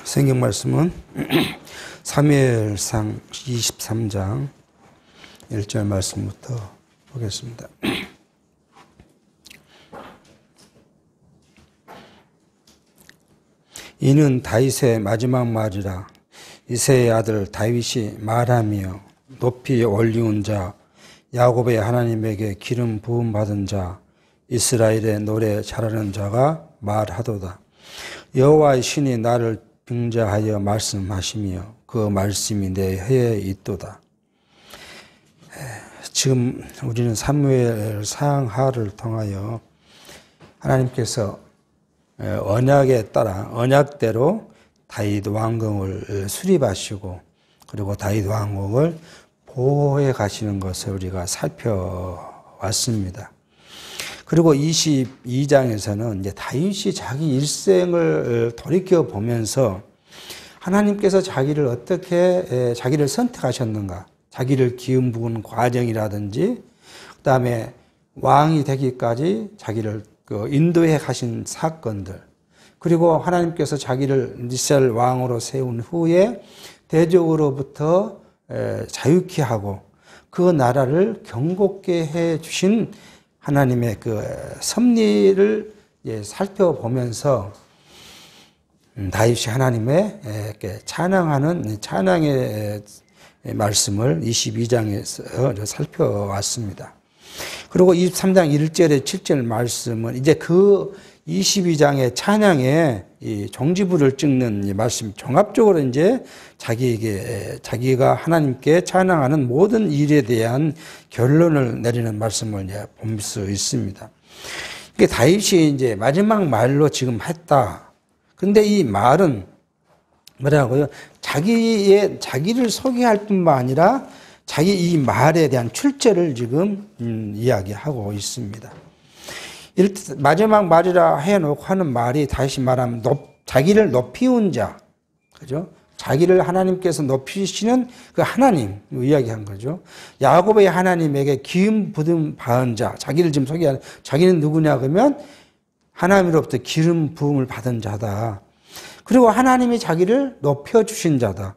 성경 말씀은 사무엘상 23장 1절 말씀부터 보겠습니다. 이는 다윗의 마지막 말이라. 이새의 아들 다윗이 말하며 높이 올리운 자, 야곱의 하나님에게 기름 부음 받은 자, 이스라엘의 노래 잘하는 자가 말하도다. 여호와의 신이 나를 빙자하여 말씀하시며 그 말씀이 내 혀에 있도다. 지금 우리는 사무엘 상하를 통하여 하나님께서 언약에 따라 언약대로 다윗 왕궁을 수립하시고 그리고 다윗 왕궁을 보호해 가시는 것을 우리가 살펴왔습니다. 그리고 22장에서는 이제 다윗이 자기 일생을 돌이켜 보면서 하나님께서 자기를 어떻게 자기를 선택하셨는가, 자기를 기름 부은 과정이라든지, 그 다음에 왕이 되기까지 자기를 인도해 가신 사건들, 그리고 하나님께서 자기를 이스라엘 왕으로 세운 후에 대적으로부터 자유케 하고 그 나라를 경고케 해 주신 하나님의 그 섭리를 살펴보면서 다윗이 하나님의 찬양하는 찬양의 말씀을 22장에서 살펴왔습니다. 그리고 23장 1절에 7절 말씀은 이제 그 22장의 찬양에 이 종지부를 찍는 이 말씀, 종합적으로 이제 자기가 하나님께 찬양하는 모든 일에 대한 결론을 내리는 말씀을 이제 볼 수 있습니다. 이게 다윗이 이제 마지막 말로 지금 했다. 근데 이 말은 뭐라고요? 자기를 소개할 뿐만 아니라 자기 이 말에 대한 출처를 지금 이야기하고 있습니다. 마지막 말이라 해놓고 하는 말이 다시 말하면 자기를 높이운 자, 그죠? 자기를 하나님께서 높이시는 그 하나님 이야기한 거죠. 야곱의 하나님에게 기름 부음 받은 자, 자기를 지금 소개하는 자기는 누구냐 그러면 하나님으로부터 기름 부음을 받은 자다. 그리고 하나님이 자기를 높여주신 자다.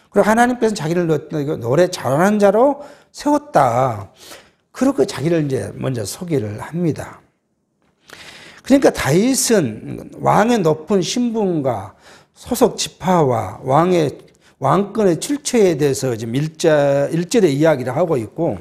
그리고 하나님께서 자기를 노래 잘하는 자로 세웠다. 그렇게 자기를 이제 먼저 소개를 합니다. 그러니까 다윗은 왕의 높은 신분과 소속 지파와 왕권의 출처에 대해서 지금 1절에 이야기를 하고 있고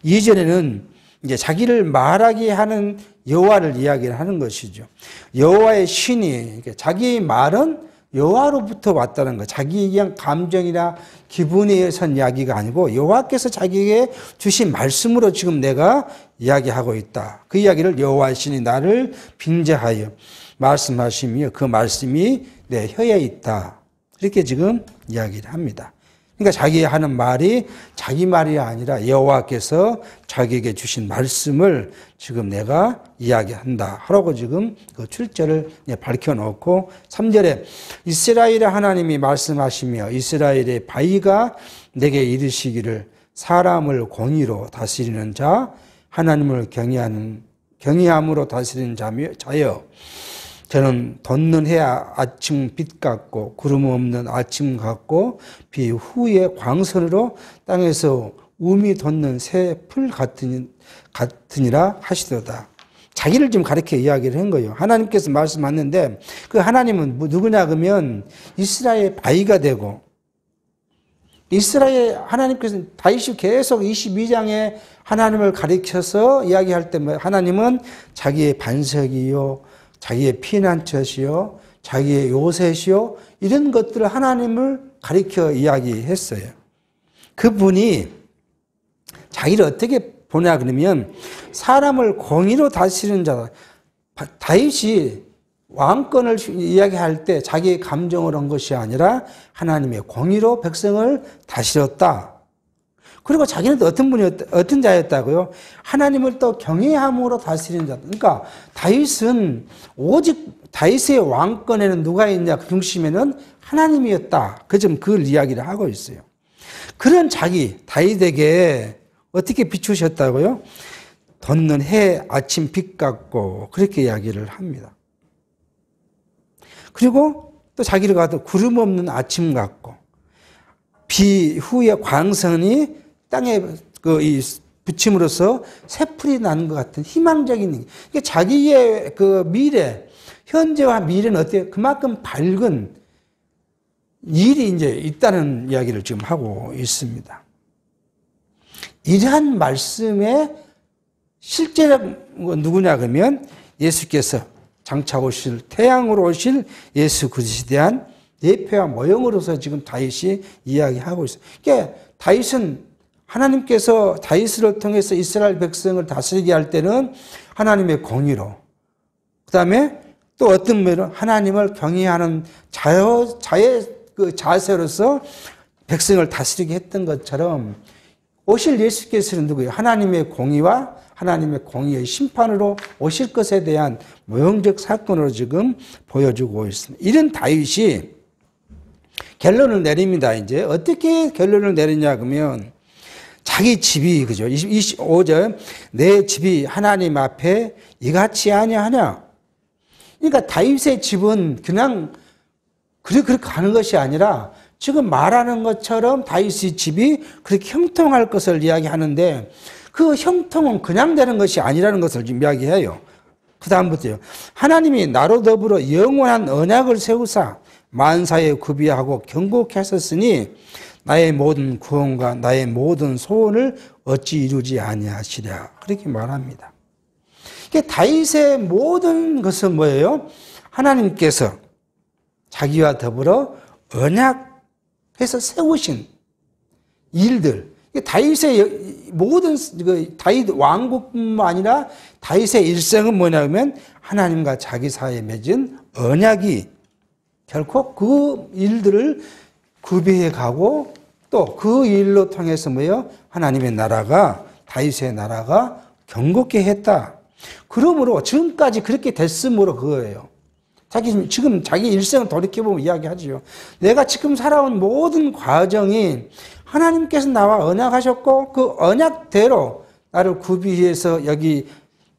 2절에는 이제 자기를 말하게 하는 여호와를 이야기를 하는 것이죠. 여호와의 신이 자기의 말은 여호와로부터 왔다는 것. 자기의 그냥 감정이나 기분에 의해선 이야기가 아니고 여호와께서 자기에게 주신 말씀으로 지금 내가 이야기하고 있다. 그 이야기를 여호와의 신이 나를 빙자하여 말씀하시며 그 말씀이 내 혀에 있다. 이렇게 지금 이야기를 합니다. 그러니까 자기가 하는 말이 자기 말이 아니라 여호와께서 자기에게 주신 말씀을 지금 내가 이야기한다 하라고 지금 그 출처를 밝혀놓고 3절에 이스라엘의 하나님이 말씀하시며 이스라엘의 바위가 내게 이르시기를 사람을 공의로 다스리는 자 하나님을 경외함으로 다스리는 자여 저는 돋는 해 아침 빛 같고 구름 없는 아침 같고 비 후의 광선으로 땅에서 움이 돋는 새 풀 같으니라 하시도다. 자기를 지금 가르쳐 이야기를 한 거예요. 하나님께서 말씀하셨는데 그 하나님은 누구냐 그러면 이스라엘 바위가 되고 이스라엘 하나님께서 다윗이 계속 22장에 하나님을 가르쳐서 이야기할 때 하나님은 자기의 반석이요 자기의 피난처시요 자기의 요새시요 이런 것들을 하나님을 가리켜 이야기했어요. 그분이 자기를 어떻게 보냐 그러면 사람을 공의로 다스리는 자다. 다윗이 왕권을 이야기할 때 자기의 감정으로 한 것이 아니라 하나님의 공의로 백성을 다스렸다. 그리고 자기는 어떤 자였다고요? 하나님을 또 경외함으로 다스리는 자. 그러니까 다윗은 오직 다윗의 왕권에는 누가 있냐? 그 중심에는 하나님이었다. 그걸 이야기를 하고 있어요. 그런 다윗에게 어떻게 비추셨다고요? 돋는 해 아침 빛 같고 그렇게 이야기를 합니다. 그리고 또 자기를 가도 구름 없는 아침 같고 비 후에 광선이 땅에 붙임으로써 새풀이 나는 것 같은 희망적인, 그러니까 자기의 그 미래, 현재와 미래는 어때요? 그만큼 밝은 일이 이제 있다는 이야기를 지금 하고 있습니다. 이러한 말씀의 실제는 누구냐 그러면 예수께서 장차 오실, 태양으로 오실 예수 그리스도에 대한 예표와 모형으로서 지금 다윗이 이야기하고 있어요. 그러니까 다윗은 하나님께서 다윗을 통해서 이스라엘 백성을 다스리게 할 때는 하나님의 공의로, 그 다음에 또 어떤 면으로 하나님을 경외하는 자세로서 백성을 다스리게 했던 것처럼 오실 예수께서는 누구예요? 하나님의 공의와 하나님의 공의의 심판으로 오실 것에 대한 모형적 사건으로 지금 보여주고 있습니다. 이런 다윗이 결론을 내립니다. 이제 어떻게 결론을 내리냐 그러면 자기 집이, 그죠? 25절, 내 집이 하나님 앞에 이같이 아니하냐. 그러니까 다윗의 집은 그냥 그렇게 가는 것이 아니라 지금 말하는 것처럼 다윗의 집이 그렇게 형통할 것을 이야기하는데 그 형통은 그냥 되는 것이 아니라는 것을 지금 이야기해요. 그 다음부터요. 하나님이 나로 더불어 영원한 언약을 세우사 만사에 구비하고 경고케 하셨으니 나의 모든 구원과 나의 모든 소원을 어찌 이루지 아니하시랴. 그렇게 말합니다. 다윗의 모든 것은 뭐예요? 하나님께서 자기와 더불어 언약해서 세우신 일들. 다윗의 모든 다윗 왕국뿐만 아니라 다윗의 일생은 뭐냐면 하나님과 자기 사이에 맺은 언약이 결코 그 일들을 구비해 가고 또 그 일로 통해서 뭐예요? 하나님의 나라가, 다윗의 나라가 경고케 했다. 그러므로 지금까지 그렇게 됐으므로 그거예요. 지금 자기 일생을 돌이켜보면 이야기하죠. 내가 지금 살아온 모든 과정이 하나님께서 나와 언약하셨고 그 언약대로 나를 구비해서 여기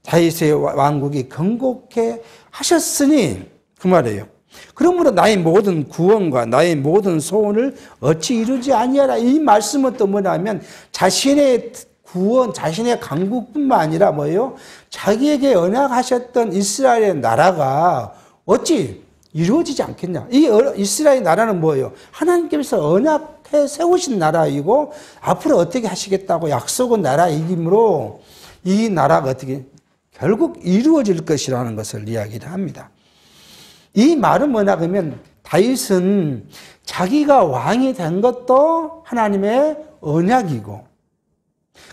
다윗의 왕국이 경고케 하셨으니 그 말이에요. 그러므로 나의 모든 구원과 나의 모든 소원을 어찌 이루지 아니하라. 이 말씀은 또 뭐냐면 자신의 구원, 자신의 강국뿐만 아니라 뭐예요? 자기에게 언약하셨던 이스라엘의 나라가 어찌 이루어지지 않겠냐. 이 이스라엘 나라는 뭐예요? 하나님께서 언약해 세우신 나라이고 앞으로 어떻게 하시겠다고 약속한 나라이기므로 이 나라가 어떻게 결국 이루어질 것이라는 것을 이야기를 합니다. 이 말은 뭐냐 그러면 다윗은 자기가 왕이 된 것도 하나님의 언약이고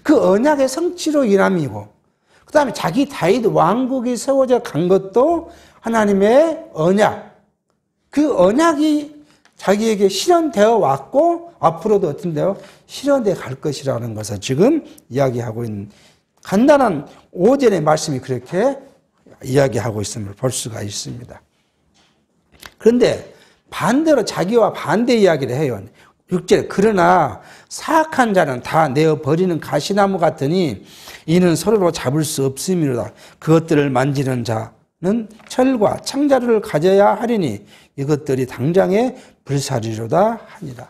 그 언약의 성취로 인함이고 그 다음에 자기 다윗 왕국이 세워져 간 것도 하나님의 언약, 그 언약이 자기에게 실현되어 왔고 앞으로도 어떤데요? 실현되어 갈 것이라는 것을 지금 이야기하고 있는 간단한 5절의 말씀이 그렇게 이야기하고 있음을 볼 수가 있습니다. 그런데 반대로 자기와 반대 이야기를 해요. 6절에 그러나 사악한 자는 다 내어버리는 가시나무 같으니 이는 서로로 잡을 수 없음이로다. 그것들을 만지는 자는 철과 창자루를 가져야 하리니 이것들이 당장에 불사리로다 하니라.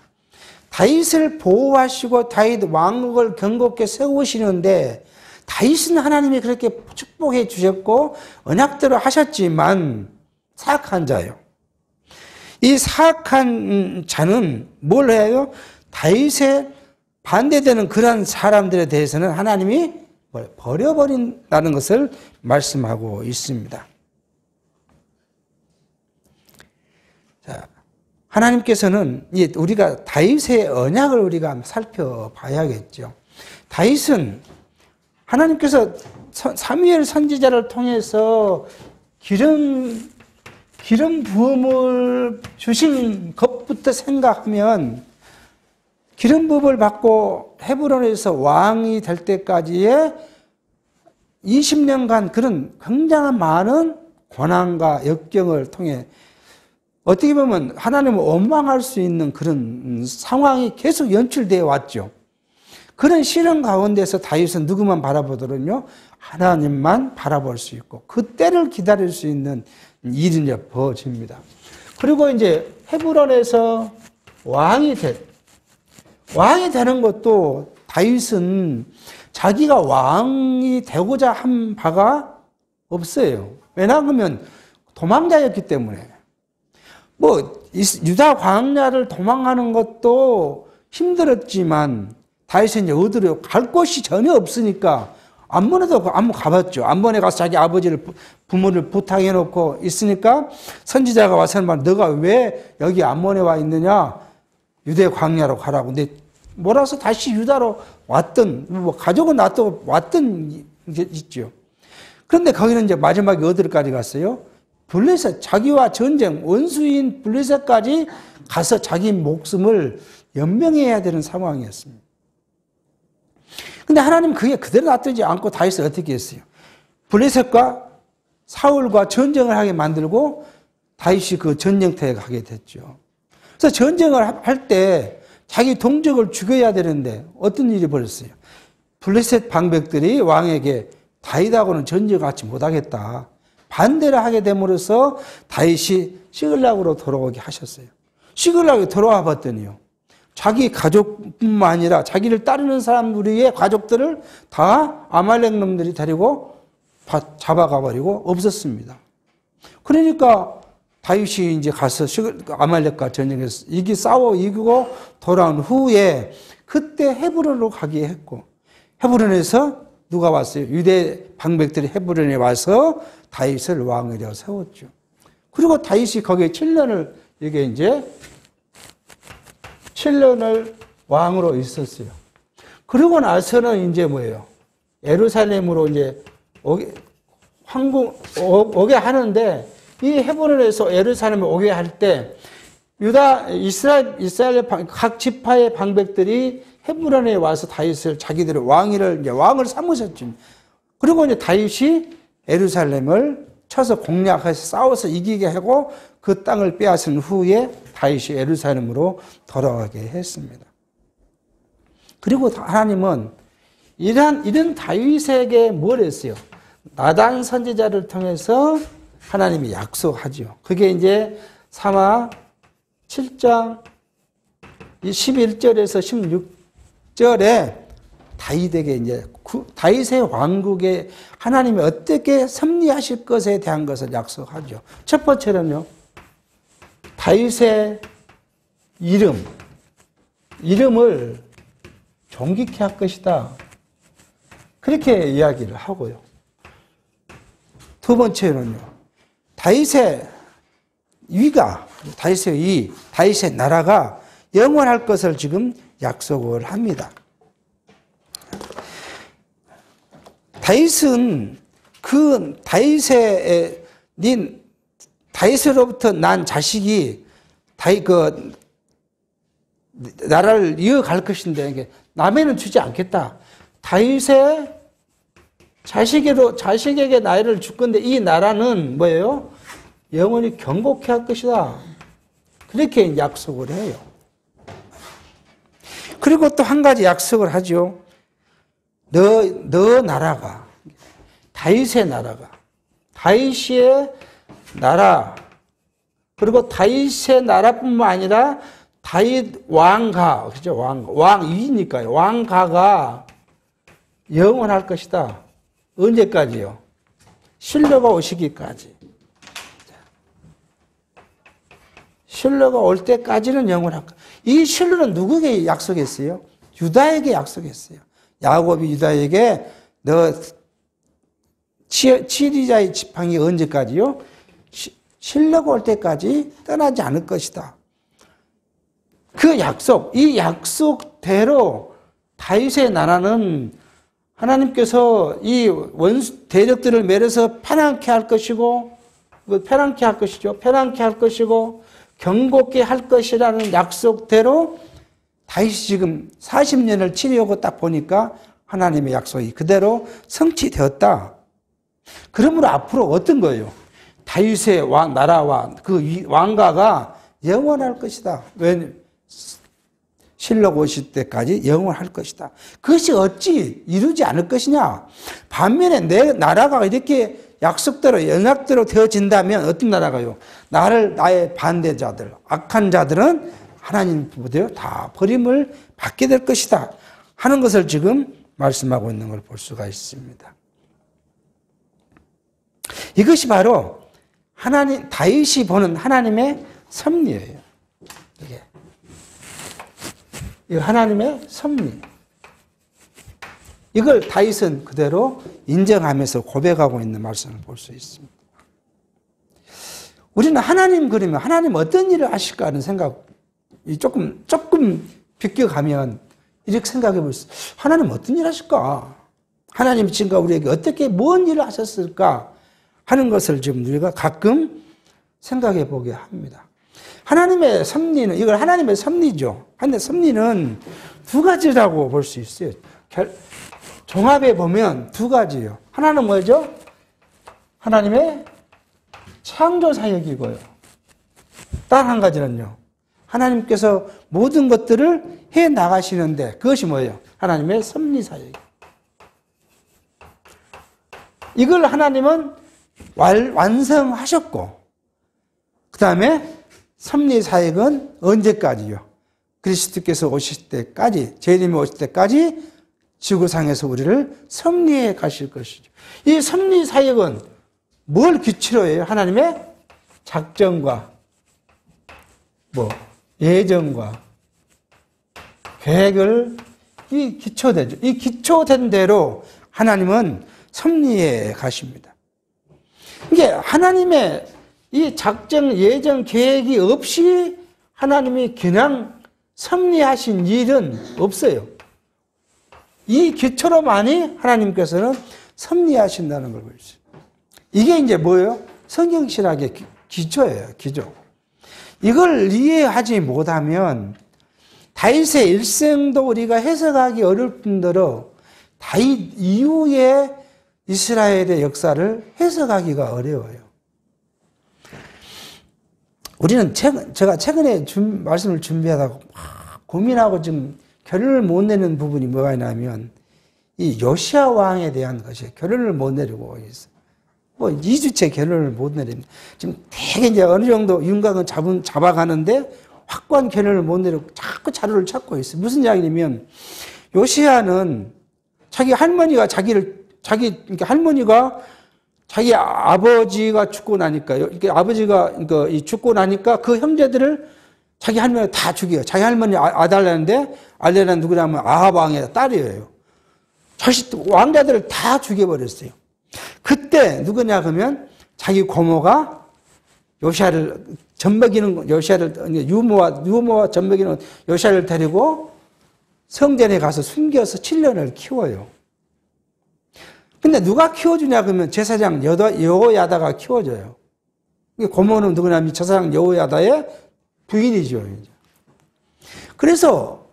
다윗을 보호하시고 다윗 왕국을 경고케 세우시는데 다윗은 하나님이 그렇게 축복해 주셨고 언약대로 하셨지만 사악한 자예요. 이 사악한 자는 뭘 해요? 다윗에 반대되는 그런 사람들에 대해서는 하나님이 버려버린다는 것을 말씀하고 있습니다. 자, 하나님께서는 우리가 다윗의 언약을 우리가 살펴봐야겠죠. 다윗은 하나님께서 사무엘 선지자를 통해서 기름 부음을 주신 것부터 생각하면 기름 부음을 받고 헤브론에서 왕이 될 때까지의 20년간 그런 굉장한 많은 고난과 역경을 통해 어떻게 보면 하나님을 원망할 수 있는 그런 상황이 계속 연출되어 왔죠. 그런 시련 가운데서 다윗은 누구만 바라보더군요? 하나님만 바라볼 수 있고 그 때를 기다릴 수 있는 일이 이제 벌어집니다. 그리고 이제 헤브론에서 왕이 되는 것도 다윗은 자기가 왕이 되고자 한 바가 없어요. 왜냐하면 도망자였기 때문에. 뭐 유다 광야를 도망하는 것도 힘들었지만 다윗은 이제 어디로 갈 곳이 전혀 없으니까 암몬에도 한번 가봤죠. 암몬에 가서 자기 아버지를 부모를 부탁해 놓고 있으니까 선지자가 와서는 말, 너가 왜 여기 암몬에 와 있느냐? 유대 광야로 가라고. 근데 몰아서 다시 유다로 왔던, 뭐 가족은 놔두고 왔던 게 있죠. 그런데 거기는 이제 마지막에 어디까지 갔어요? 블레셋, 자기와 전쟁, 원수인 블레셋까지 가서 자기 목숨을 연명해야 되는 상황이었습니다. 근데 하나님은 그게 그대로 놔두지 않고 다윗을 어떻게 했어요? 블레셋과 사울과 전쟁을 하게 만들고 다윗이 그 전쟁터에 가게 됐죠. 그래서 전쟁을 할 때 자기 동족을 죽여야 되는데 어떤 일이 벌었어요? 블레셋 방백들이 왕에게 다윗하고는 전쟁하지 못하겠다. 반대를 하게 됨으로써 다윗이 시글락으로 돌아오게 하셨어요. 시글락에 돌아와 봤더니요. 자기 가족뿐만 아니라 자기를 따르는 사람들의 가족들을 다 아말렉 놈들이 데리고 잡아가 버리고 없었습니다. 그러니까 다윗이 이제 가서 아말렉과 전쟁에서 싸워 이기고 돌아온 후에 그때 헤브론으로 가게 했고, 헤브론에서 누가 왔어요? 유대 방백들이 헤브론에 와서 다윗을 왕으로 세웠죠. 그리고 다윗이 거기에 7년을 이게 이제 7년을 왕으로 있었어요. 그러고 나서는 이제 뭐예요? 예루살렘으로 이제 오게 하는데, 이 헤브론에서 예루살렘에 오게 할 때 이스라엘 각 지파의 방백들이 헤브론에 와서 다윗을 자기들의 왕을 삼으셨죠. 그리고 이제 다윗이 예루살렘을 쳐서 공략해서 싸워서 이기게 하고 그 땅을 빼앗은 후에 다윗이 예루살렘으로 돌아가게 했습니다. 그리고 하나님은 이런 다윗에게 뭘 했어요? 나단 선지자를 통해서 하나님이 약속하죠. 그게 이제 사마 7장 11절에서 16절에 다윗에게 이제 다윗의 왕국에 하나님이 어떻게 섭리하실 것에 대한 것을 약속하죠. 첫 번째는요, 다윗의 이름을 존귀케 할 것이다. 그렇게 이야기를 하고요. 두 번째는요, 다윗의 다윗의 나라가 영원할 것을 지금 약속을 합니다. 다윗은 다윗으로부터 난 자식이 나라를 이어갈 것인데 남에는 주지 않겠다. 다윗의 자식에게 나라를 줄 건데 이 나라는 뭐예요? 영원히 경고케 할 것이다. 그렇게 약속을 해요. 그리고 또 한 가지 약속을 하죠. 너 나라가, 다윗의 나라가, 다윗의 나라, 그리고 다윗의 나라뿐만 아니라 다윗 왕가, 그죠? 왕위니까요. 왕가가 영원할 것이다. 언제까지요? 실로가 오시기까지. 실로가 올 때까지는 영원할 것. 이 실로는 누구에게 약속했어요? 유다에게 약속했어요. 야곱이 유다에게 너 치리자의 지팡이 언제까지요? 실로가 올 때까지 떠나지 않을 것이다. 그 약속, 이 약속대로 다윗의 나라는 하나님께서 이 원수 대적들을 매려서 편안케 할 것이고, 편안케 할 것이죠. 편안케 할 것이고 경고케 할 것이라는 약속대로 다윗이 지금 40년을 치르고 딱 보니까 하나님의 약속이 그대로 성취되었다. 그러므로 앞으로 어떤 거예요? 다윗의 나라와 그 왕가가 영원할 것이다. 왜? 실로 오실 때까지 영원할 것이다. 그것이 어찌 이루지 않을 것이냐? 반면에 내 나라가 이렇게 약속대로 연약대로 되어진다면 어떤 나라가요? 나의 반대자들, 악한 자들은 하나님 보대요 다 버림을 받게 될 것이다 하는 것을 지금 말씀하고 있는 걸 볼 수가 있습니다. 이것이 바로 다윗이 보는 하나님의 섭리예요. 이게 하나님의 섭리. 이걸 다윗은 그대로 인정하면서 고백하고 있는 말씀을 볼 수 있습니다. 우리는 하나님 그러면 하나님 어떤 일을 하실까 하는 생각, 조금 비껴가면 이렇게 생각해 볼 수 있어요. 하나님 어떤 일 하실까? 하나님 지금까 우리에게 어떻게 뭔 일을 하셨을까 하는 것을 지금 우리가 가끔 생각해 보게 합니다. 하나님의 섭리는, 이걸 하나님의 섭리죠. 하나님의 섭리는 두 가지라고 볼 수 있어요. 종합해 보면 두 가지예요. 하나는 뭐죠? 하나님의 창조 사역이고요. 딱 한 가지는요. 하나님께서 모든 것들을 해 나가시는데 그것이 뭐예요? 하나님의 섭리 사역이에요. 이걸 하나님은 완성하셨고 그 다음에 섭리 사역은 언제까지요? 그리스도께서 오실 때까지, 재림이 오실 때까지 지구상에서 우리를 섭리해 가실 것이죠. 이 섭리 사역은 뭘 기초로 해요? 하나님의 작정과 예정과 계획을 이 기초되죠. 이 기초된 대로 하나님은 섭리해 가십니다. 이게 하나님의 이 작정, 예정, 계획이 없이 하나님이 그냥 섭리하신 일은 없어요. 이 기초로만이 하나님께서는 섭리하신다는 걸 보여주죠. 이게 이제 뭐예요? 성경신학의 기초예요. 기초. 이걸 이해하지 못하면 다윗의 일생도 우리가 해석하기 어려울 뿐더러 다윗 이후의 이스라엘의 역사를 해석하기가 어려워요. 우리는 제가 최근에 말씀을 준비하다가 고민하고 지금 결론을 못 내는 부분이 뭐가 있냐면 이 요시야 왕에 대한 것이 결론을 못 내리고 있어요. 2주째 결론을 못 내립니다. 지금 되게 이제 어느 정도 윤곽은 잡아가는데 확고한 결론을 못 내리고 자꾸 자료를 찾고 있어요. 무슨 이야기냐면 요시야는 자기 할머니가 그러니까 할머니가 자기 아버지가 죽고 나니까, 아버지가 죽고 나니까 그 형제들을 자기 할머니가 다 죽여요. 자기 할머니 아달랴인데, 아달랴는 누구냐면 아합 왕의 딸이에요. 왕자들을 다 죽여버렸어요. 그때 누구냐 그러면 자기 고모가 요시야를 유모와 젖먹이는 요시야를 데리고 성전에 가서 숨겨서 7년을 키워요. 근데 누가 키워주냐 그러면 제사장 여호야다가 키워줘요. 고모는 누구냐면 제사장 여호야다의 부인이죠. 그래서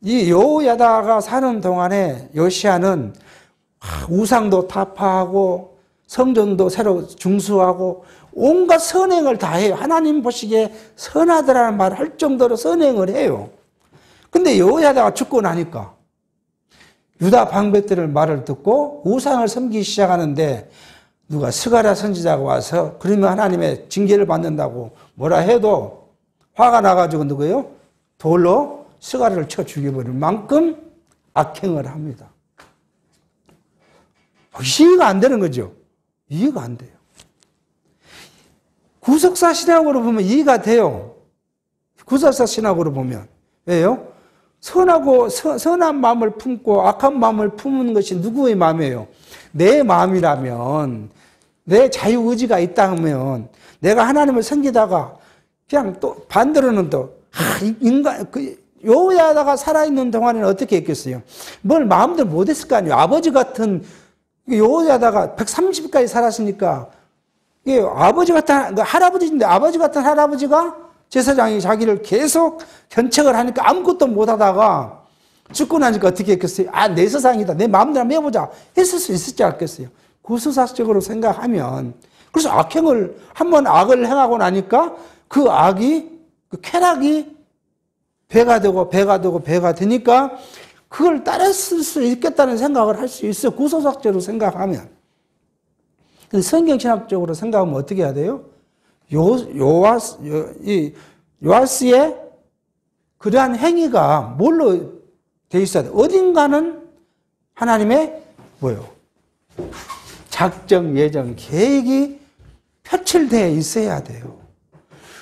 이 여호야다가 사는 동안에 요시야는 우상도 타파하고 성전도 새로 중수하고 온갖 선행을 다 해요. 하나님 보시기에 선하더라는 말을 할 정도로 선행을 해요. 근데 여호야다가 죽고 나니까 유다 방백들의 말을 듣고 우상을 섬기기 시작하는데 누가 스가랴 선지자가 와서 그러면 하나님의 징계를 받는다고 뭐라 해도 화가 나가지고 누구예요? 돌로 스가랴를 쳐 죽여버릴 만큼 악행을 합니다. 이해가 안 되는 거죠. 이해가 안 돼요. 구속사 신학으로 보면 이해가 돼요. 구속사 신학으로 보면. 왜요? 선한 마음을 품고 악한 마음을 품는 것이 누구의 마음이에요? 내 마음이라면, 내 자유의지가 있다 하면, 내가 하나님을 섬기다가, 그냥 또 반대로는 여호야다가 살아있는 동안에는 어떻게 했겠어요? 뭘 마음대로 못했을 거 아니에요? 아버지 같은, 여호야다가 130까지 살았으니까, 아버지 같은, 할아버지인데 아버지 같은 할아버지가 제사장이 자기를 계속 견책을 하니까 아무것도 못하다가 죽고 나니까 어떻게 했겠어요? 내 세상이다. 내 마음대로 한번 해보자. 했을 수 있을지 않겠어요? 구수사적으로 생각하면. 그래서 악행을, 한번 악을 행하고 나니까 그 악이, 그 쾌락이 배가 되니까 그걸 따랐을 수 있겠다는 생각을 할 수 있어요. 구소삭제로 생각하면. 근데 성경 신학적으로 생각하면 어떻게 해야 돼요? 요아스의 그러한 행위가 뭘로 돼 있어야 돼? 어딘가는 하나님의 뭐요? 작정, 예정, 계획이 표출되어 있어야 돼요.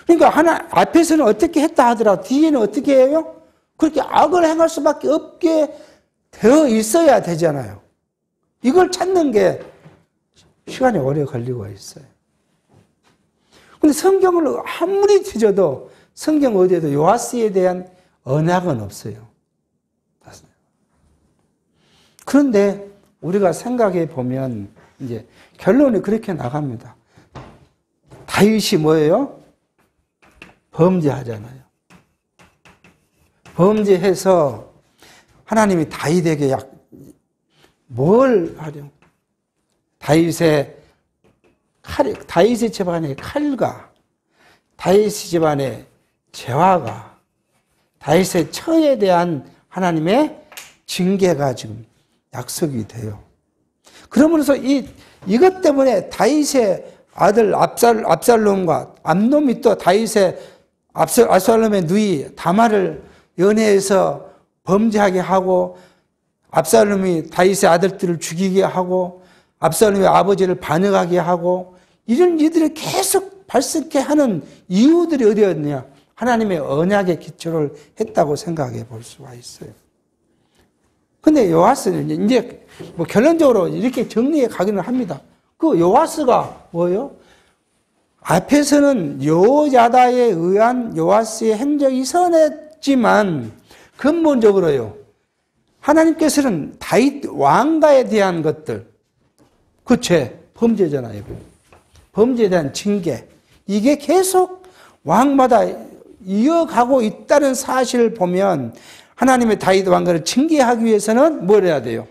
그러니까 앞에서는 어떻게 했다 하더라도 뒤에는 어떻게 해요? 그렇게 악을 행할 수밖에 없게 되어 있어야 되잖아요. 이걸 찾는 게 시간이 오래 걸리고 있어요. 근데 성경을 아무리 뒤져도 성경 어디에도 요아스에 대한 언약은 없어요. 그런데 우리가 생각해 보면 이제 결론이 그렇게 나갑니다. 다윗이 뭐예요? 범죄하잖아요. 범죄해서 하나님이 다윗에게 뭘 하려? 다윗의 집안의 칼과 다윗의 집안의 재화가 다윗의 처에 대한 하나님의 징계가 지금 약속이 돼요. 그러면서 이것 때문에 다윗의 아들 압살롬과 암놈이 또 다윗의 압살롬의 누이 다말을 연애해서 범죄하게 하고 압살롬이 다윗의 아들들을 죽이게 하고 압살롬의 아버지를 반역하게 하고 이런 일들을 계속 발생케 하는 이유들이 어디였냐? 하나님의 언약의 기초를 했다고 생각해 볼 수가 있어요. 근데 요아스는 이제 뭐 결론적으로 이렇게 정리해 가기는 합니다. 그 요아스가 뭐예요? 앞에서는 여호야다에 의한 요아스의 행적이 선했지만 근본적으로요. 하나님께서는 다윗 왕가에 대한 것들, 그 죄, 범죄잖아요. 범죄에 대한 징계, 이게 계속 왕마다 이어가고 있다는 사실을 보면 하나님의 다윗 왕가를 징계하기 위해서는 뭘 해야 돼요?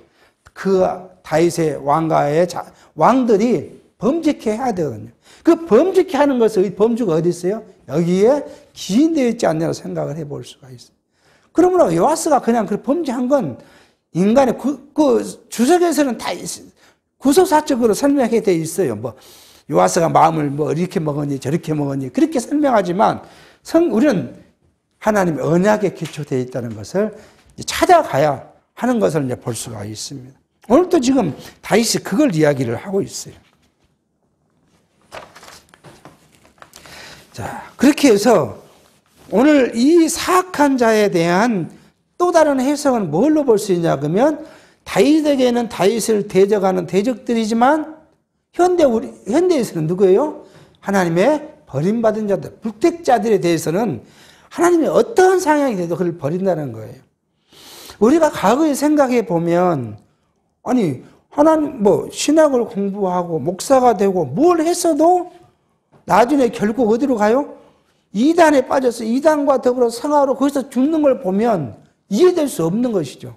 그 다윗의 왕가의 왕들이 범죄케 해야 되거든요. 그 범죄케 하는 것의 범주가 어디 있어요? 여기에 기인되어 있지 않냐고 생각을 해볼 수가 있어요. 그러므로 요아스가 그냥 그 범죄한 건 인간의 그 주석에서는 다 구속사적으로 설명하게 되어 있어요. 뭐 요아스가 마음을 뭐 이렇게 먹었니 저렇게 먹었니 그렇게 설명하지만 우리는 하나님의 언약에 기초되어 있다는 것을 찾아가야 하는 것을 이제 볼 수가 있습니다. 오늘도 지금 다윗이 그걸 이야기를 하고 있어요. 자, 그렇게 해서 오늘 이 사악한 자에 대한 또 다른 해석은 뭘로 볼 수 있냐 그러면 다윗에게는 다윗을 대적하는 대적들이지만 현대에서는 누구예요? 하나님의 버림받은 자들, 불택자들에 대해서는 하나님이 어떠한 상황이 돼도 그를 버린다는 거예요. 우리가 과거에 생각해 보면 아니 하나님 신학을 공부하고 목사가 되고 뭘 했어도 나중에 결국 어디로 가요? 이단에 빠져서 이단과 더불어 상하로 거기서 죽는 걸 보면 이해될 수 없는 것이죠.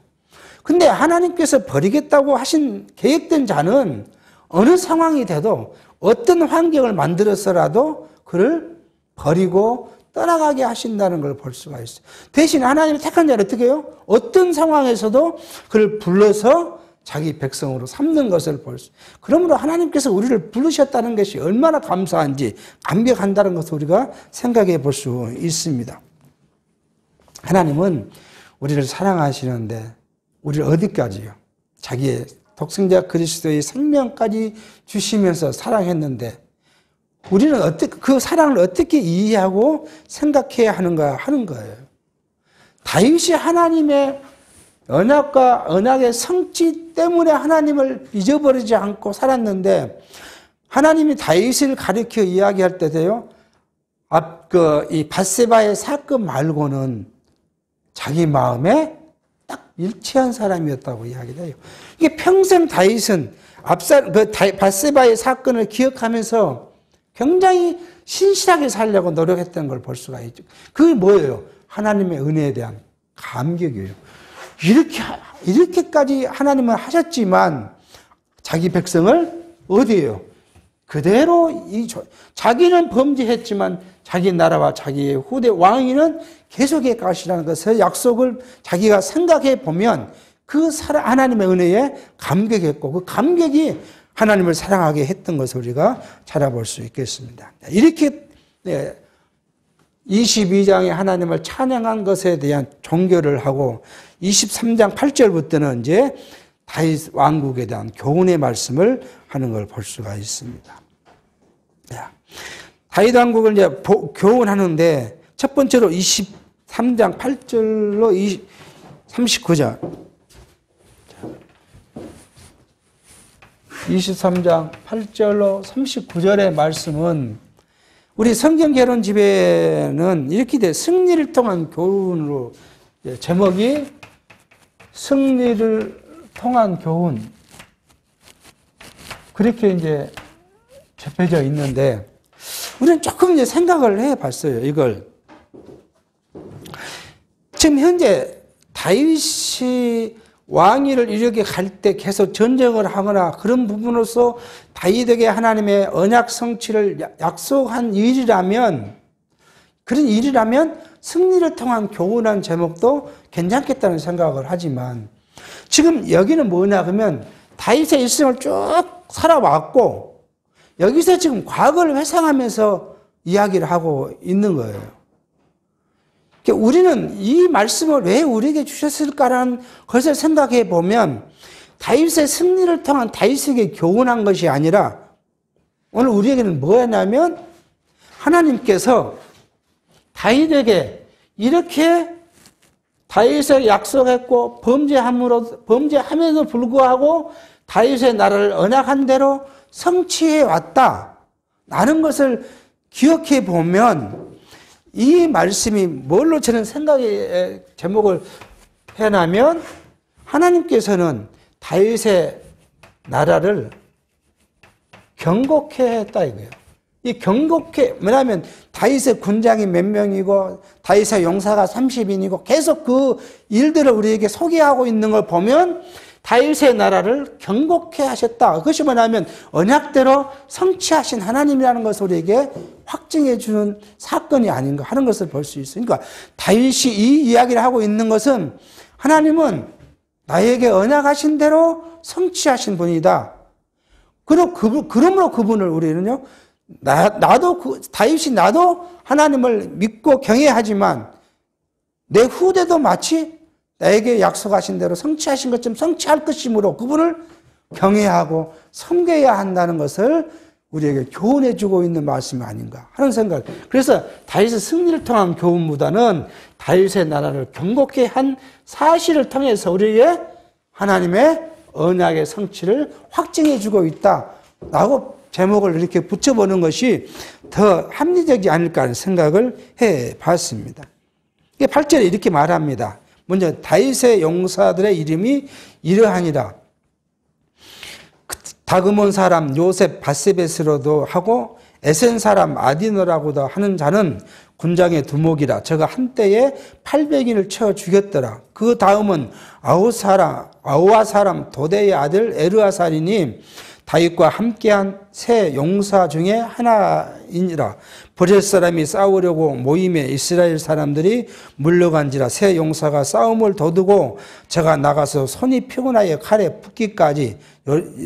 근데 하나님께서 버리겠다고 하신 계획된 자는 어느 상황이 돼도 어떤 환경을 만들어서라도 그를 버리고 떠나가게 하신다는 걸 볼 수가 있어요. 대신 하나님이 택한 자를 어떻게 해요? 어떤 상황에서도 그를 불러서 자기 백성으로 삼는 것을 볼 수. 그러므로 하나님께서 우리를 부르셨다는 것이 얼마나 감사한지 감격한다는 것을 우리가 생각해 볼 수 있습니다. 하나님은 우리를 사랑하시는데 우리를 어디까지요? 자기의 독생자 그리스도의 생명까지 주시면서 사랑했는데 우리는 그 사랑을 어떻게 이해하고 생각해야 하는가 하는 거예요. 다윗이 하나님의 언약의 성취 때문에 하나님을 잊어버리지 않고 살았는데 하나님이 다윗을 가리켜 이야기할 때도요. 이 밧세바의 사건 말고는 자기 마음에 딱 일치한 사람이었다고 이야기해요. 이게 평생 다윗은 밧세바의 사건을 기억하면서 굉장히 신실하게 살려고 노력했던 걸 볼 수가 있죠. 그게 뭐예요? 하나님의 은혜에 대한 감격이에요. 이렇게까지 하나님은 하셨지만 자기 백성을 어디에요? 그대로 자기는 범죄했지만 자기 나라와 자기의 후대 왕위는 계속해 가시라는 것을 약속을 자기가 생각해 보면 그 하나님의 은혜에 감격했고 그 감격이 하나님을 사랑하게 했던 것을 우리가 찾아볼 수 있겠습니다. 이렇게 22장에 하나님을 찬양한 것에 대한 종교를 하고 23장 8절부터는 이제 다윗 왕국에 대한 교훈의 말씀을 하는 걸 볼 수가 있습니다. 다윗 왕국을 이제 교훈하는데 첫 번째로 23장 8절로 39절. 23장 8절로 39절의 말씀은 우리 성경 개론 집에는 이렇게 돼 승리를 통한 교훈으로 제목이 승리를 통한 교훈 그렇게 이제 접혀져 있는데 우리는 조금 이제 생각을 해봤어요. 이걸 지금 현재 다윗이 왕위를 이렇게 갈 때 계속 전쟁을 하거나 그런 부분으로서 다윗에게 하나님의 언약 성취를 약속한 일이라면 그런 일이라면 승리를 통한 교훈한 제목도 괜찮겠다는 생각을 하지만 지금 여기는 뭐냐 그러면 다윗의 일생을 쭉 살아왔고 여기서 지금 과거를 회상하면서 이야기를 하고 있는 거예요. 우리는 이 말씀을 왜 우리에게 주셨을까라는 것을 생각해 보면 다윗의 승리를 통한 다윗에게 교훈한 것이 아니라 오늘 우리에게는 뭐냐면 하나님께서 다윗에게 이렇게 다윗을 약속했고 범죄함에도 불구하고 다윗의 나라를 언약한 대로 성취해 왔다라는 것을 기억해 보면 이 말씀이 뭘로 저는 생각의 제목을 해나면 하나님께서는 다윗의 나라를 경고케 했다 이거예요. 이 경고케 뭐냐면 다윗의 군장이 몇 명이고 다윗의 용사가 30인이고 계속 그 일들을 우리에게 소개하고 있는 걸 보면 다윗의 나라를 경고케 하셨다. 그것이 뭐냐면 언약대로 성취하신 하나님이라는 것을 우리에게 확증해 주는 사건이 아닌가 하는 것을 볼 수 있어요. 그러니까 다윗이 이 이야기를 하고 있는 것은 하나님은 나에게 언약하신 대로 성취하신 분이다. 그러므로 그분을 우리는요, 다윗이 나도 하나님을 믿고 경외하지만 내 후대도 마치 나에게 약속하신 대로 성취하신 것처럼 성취할 것이므로 그분을 경외하고 섬겨야 한다는 것을 우리에게 교훈해 주고 있는 말씀이 아닌가 하는 생각. 그래서 다윗의 승리를 통한 교훈보다는 다윗의 나라를 경고케 한 사실을 통해서 우리에게 하나님의 언약의 성취를 확증해 주고 있다라고 제목을 이렇게 붙여보는 것이 더 합리적이지 않을까 하는 생각을 해봤습니다. 8절에 이렇게 말합니다. 먼저 다윗의 용사들의 이름이 이러하니라. 다그몬 사람 요셉 바세베스로도 하고 에센 사람 아디노라고도 하는 자는 군장의 두목이라. 저가 한때에 800인을 쳐 죽였더라. 그 다음은 아우아 사람 도대의 아들 에르아살이니 다윗과 함께한 세 용사 중에 하나이니라. 브렛 사람이 싸우려고 모임에 이스라엘 사람들이 물러간지라. 세 용사가 싸움을 도두고 저가 나가서 손이 피곤하여 칼에 붓기까지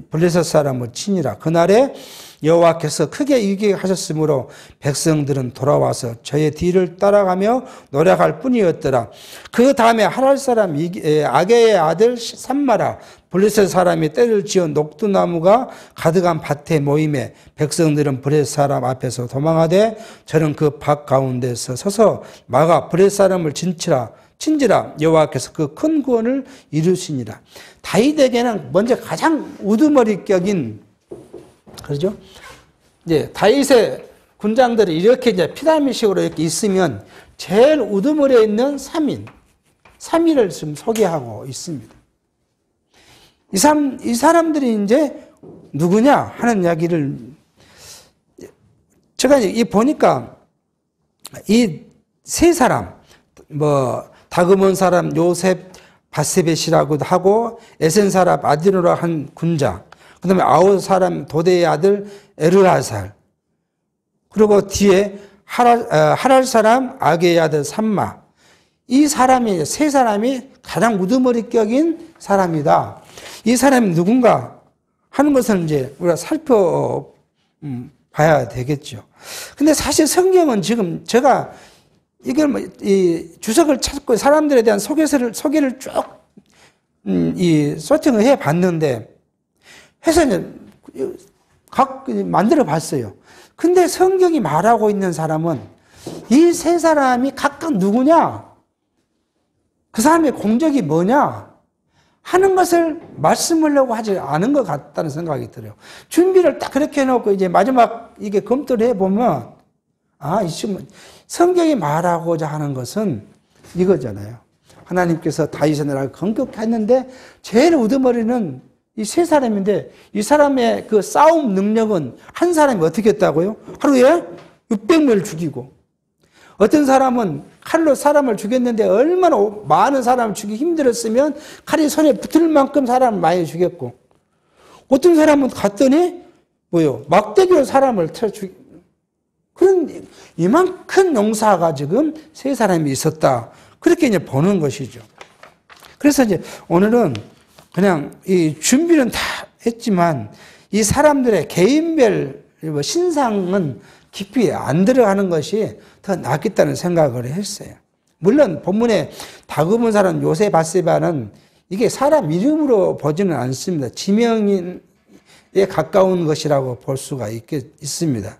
블레셋 사람을 치니라. 그날에 여호와께서 크게 이기게 하셨으므로 백성들은 돌아와서 저의 뒤를 따라가며 노력할 뿐이었더라. 그 다음에 하랄 사람 아게의 아들 삼마라. 블레셋 사람이 때를 지어 녹두나무가 가득한 밭에 모임에 백성들은 블레셋 사람 앞에서 도망하되 저는 그 밭 가운데서 서서 막아 블레셋 사람을 친지라 여호와께서 그 큰 구원을 이루시니라. 다윗에게는 먼저 가장 우두머리격인 그렇죠? 이제 다윗의 군장들이 이렇게 이제 피라미식으로 이렇게 있으면 제일 우두머리에 있는 3인을 지금 소개하고 있습니다. 이 사람들이 이제 누구냐 하는 이야기를 제가 보니까 이 세 사람 다그몬 사람 요셉 바세벳이라고도 하고 에센 사람 아디노라 한 군장, 그 다음에 아우 사람 도대의 아들 에르아살, 그리고 뒤에 하랄 사람 아게의 아들 삼마. 이 사람이 세 사람이 가장 우두머리격인 사람이다. 이 사람이 누군가 하는 것을 이제 우리가 봐야 되겠죠. 근데 사실 성경은 지금 제가 이걸 이 주석을 찾고 사람들에 대한 소개를 쭉 소팅을 해 봤는데 해서 이제 만들어 봤어요. 근데 성경이 말하고 있는 사람은 이 세 사람이 각각 누구냐? 그 사람의 공적이 뭐냐? 하는 것을 말씀하려고 하지 않은 것 같다는 생각이 들어요. 준비를 딱 그렇게 해놓고 이제 마지막 이게 검토를 해보면, 성경이 말하고자 하는 것은 이거잖아요. 하나님께서 다윗의 나라를 건국케 했는데 제일 우두머리는 이 세 사람인데 이 사람의 그 싸움 능력은 한 사람이 어떻게 했다고요? 하루에 600명을 죽이고 어떤 사람은 칼로 사람을 죽였는데 얼마나 많은 사람을 죽이기 힘들었으면 칼이 손에 붙을 만큼 사람을 많이 죽였고 어떤 사람은 갔더니 막대기로 사람을 쳐 죽이고 그런 이만큼 용사가 지금 세 사람이 있었다. 그렇게 이제 보는 것이죠. 그래서 이제 오늘은 그냥 이 준비는 다 했지만 이 사람들의 개인별 신상은 깊이 안 들어가는 것이 더 낫겠다는 생각을 했어요. 물론 본문에 다급한 사람 요셉 밧세바는 이게 사람 이름으로 보지는 않습니다. 지명에 가까운 것이라고 볼 수가 있습니다.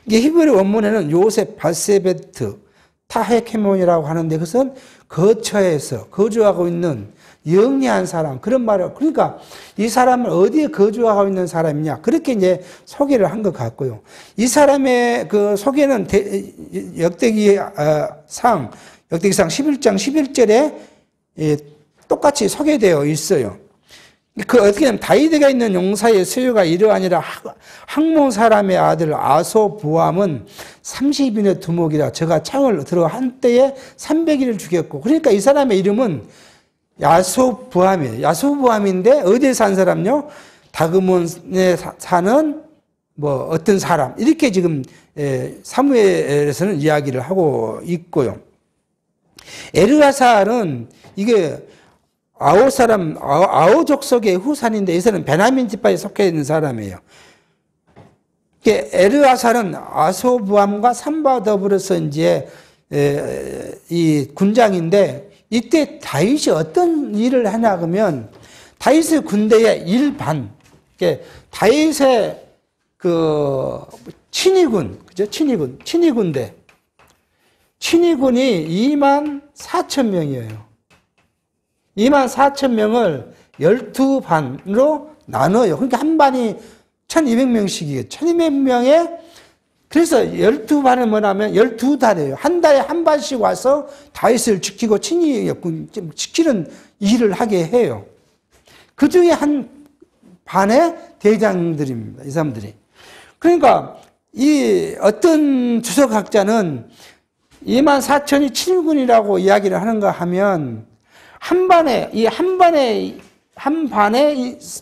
이게 히브리 원문에는 요셉 밧세베트 타헤케몬이라고 하는데 그것은 거처에서 거주하고 있는 영리한 사람 그런 말이에요. 그러니까 이 사람은 어디에 거주하고 있는 사람이냐 그렇게 이제 소개를 한 것 같고요. 이 사람의 그 소개는 역대기상 11장 11절에 똑같이 소개되어 있어요. 그 어떻게 하면 다윗에게 있는 용사의 소유가 이러하니라 학몬 사람의 아들 아소부함은 30인의 두목이라 저가 창을 들어 한때에 300인을 죽였고 그러니까 이 사람의 이름은 야소부함이에요. 야소부함인데 어디에 산 사람요? 다그몬에 사는 어떤 사람 이렇게 지금 사무엘에서는 이야기를 하고 있고요. 에르아살은 이게 아오 족속의 후산인데 이 사람은 베냐민 지파에 속해 있는 사람이에요. 에르아살은 아소부함과 산바 더불어서 이제 이 군장인데 이때 다윗이 어떤 일을 하냐 그러면 다윗의 군대의 일반, 다윗의 그 친위군, 그죠? 친위군대. 친위군이 24,000명이에요. 24,000명을 12반으로 나눠요. 그러니까 한 반이 1,200명씩이에요. 1,200명에 그래서 12반은 뭐냐면 12달이에요. 한 달에 한 반씩 와서 다윗을 지키고 지키는 일을 하게 해요. 그 중에 한 반의 대장들입니다. 이 사람들이. 그러니까 이 어떤 주석학자는 24,000이 7군이라고 이야기를 하는가 하면 한 반의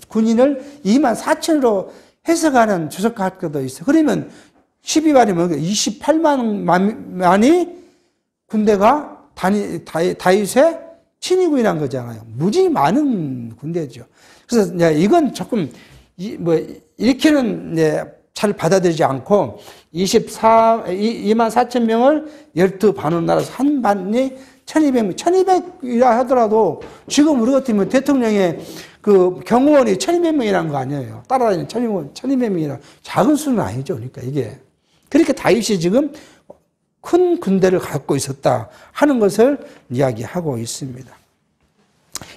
군인을 24,000으로 해석하는 주석학자도 있어요. 그러면 12반이면 28만이 군대가 다윗의 친위군이란 거잖아요. 무지 많은 군대죠. 그래서 이건 조금 이렇게는 잘 받아들이지 않고 24,000명을 12반으로 나눠서 한 반이 1,200명, 1,200이라 하더라도 지금 우리 같으면 대통령의 그 경호원이 1,200명이라는 거 아니에요. 따라다니는 1,200명이라 작은 수는 아니죠. 그러니까 이게. 그렇게 다윗이 지금 큰 군대를 갖고 있었다 하는 것을 이야기하고 있습니다.